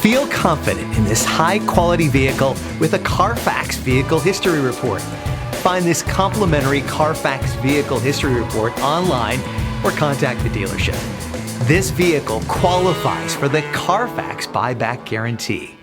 Feel confident in this high-quality vehicle with a CARFAX Vehicle History Report. Find this complimentary CARFAX Vehicle History Report online or contact the dealership. This vehicle qualifies for the CARFAX Buyback Guarantee.